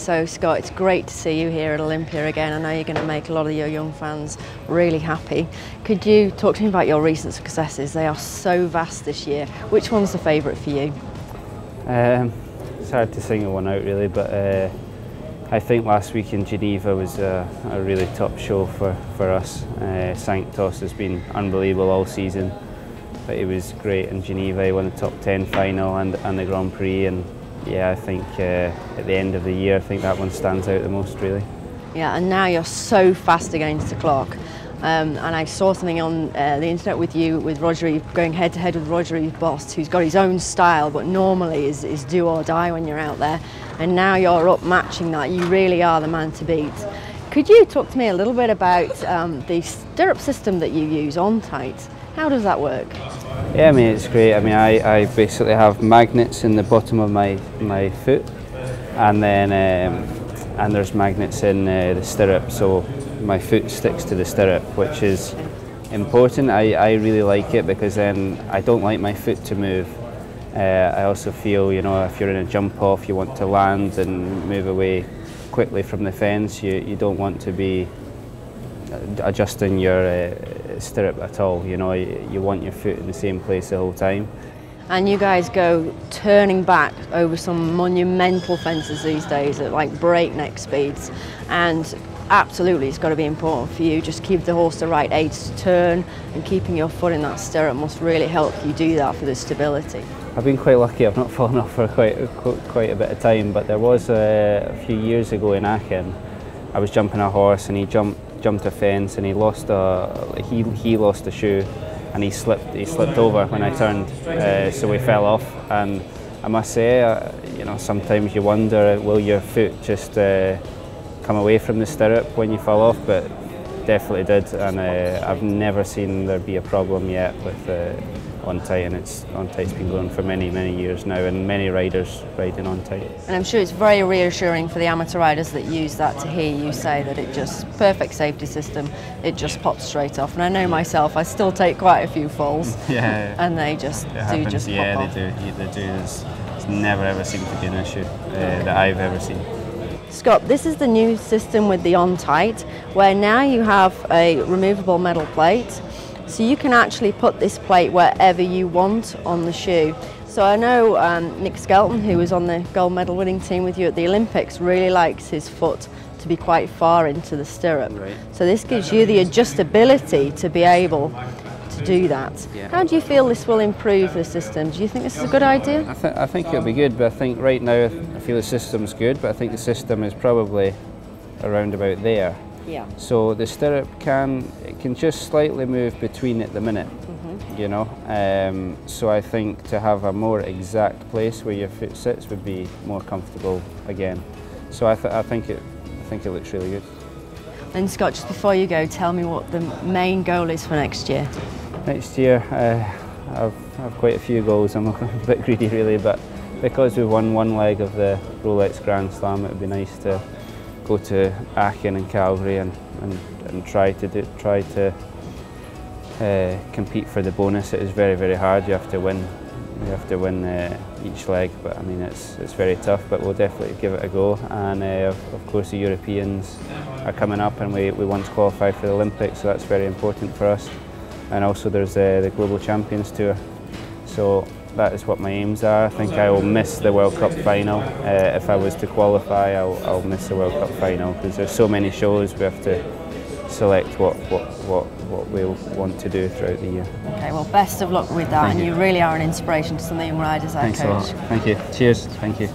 So Scott, it's great to see you here at Olympia again. I know you're going to make a lot of your young fans really happy. Could you talk to me about your recent successes? They are so vast this year. Which one's the favourite for you? It's hard to single one out really, but I think last week in Geneva was a really top show for us. Sanctos has been unbelievable all season, but he was great in Geneva. He won the top 10 final and the Grand Prix, and yeah, I think at the end of the year, I think that one stands out the most really. Yeah, and now you're so fast against the clock. And I saw something on the internet with you, with Roger, going head to head with Roger Boss, who's got his own style, but normally is do or die when you're out there. And now you're up matching that. You really are the man to beat. Could you talk to me a little bit about the stirrup system that you use, OnTyte? How does that work? Yeah, I mean, it's great. I mean, I basically have magnets in the bottom of my foot, and then and there's magnets in the stirrup, so my foot sticks to the stirrup, which is important. I really like it because then I don't like my foot to move. I also feel, you know, if you're in a jump off, you want to land and move away quickly from the fence. You don't want to be adjusting your stirrup at all. You know, you want your foot in the same place the whole time. And you guys go turning back over some monumental fences these days at like breakneck speeds, and absolutely it's got to be important for you. Just keep the horse the right age to turn, and keeping your foot in that stirrup must really help you do that for the stability. I've been quite lucky. I've not fallen off for quite a bit of time, but there was a few years ago in Aachen, I was jumping a horse and he jumped a fence and he lost a shoe, and he slipped over when I turned, so we fell off. And I must say, you know, sometimes you wonder, will your foot just come away from the stirrup when you fall off? But definitely did, and I've never seen there be a problem yet with OnTyte, and OnTyte's been going for many years now, and many riders riding OnTyte. And I'm sure it's very reassuring for the amateur riders that use that to hear you say that it just, perfect safety system, it just pops straight off. And I know myself, I still take quite a few falls, yeah, and they just pop off. Yeah, they do. It's never ever seemed to be an issue that I've ever seen. Scott, this is the new system with the OnTyte, where now you have a removable metal plate, so you can actually put this plate wherever you want on the shoe. So I know Nick Skelton, who was on the gold medal winning team with you at the Olympics, really likes his foot to be quite far into the stirrup. Right. So this gives you the adjustability to be able to do that. Yeah. How do you feel this will improve the system? Do you think this is a good idea? I think it'll be good, but I think right now I feel the system's good, but I think the system is probably around about there. Yeah. So the stirrup can just slightly move between at the minute, you know. So I think to have a more exact place where your foot sits would be more comfortable again. So I think it looks really good. And Scott, just before you go, tell me what the main goal is for next year. Next year, I've quite a few goals. I'm a bit greedy really, but because we've won one leg of the Rolex Grand Slam, it would be nice to go to Aachen and Calgary and try to compete for the bonus. It is very hard. You have to win. You have to win each leg, but I mean it's very tough. But we'll definitely give it a go. And of course the Europeans are coming up, and we want to qualify for the Olympics, so that's very important for us. And also there's the Global Champions Tour. So that is what my aims are. I think I will miss the World Cup final. If I was to qualify, I'll miss the World Cup final because there's so many shows. We have to select what we'll want to do throughout the year. Okay, well, best of luck with that. Thank you. You really are an inspiration to some of the young riders, our coach. Thanks a lot. Thank you. Cheers. Thank you.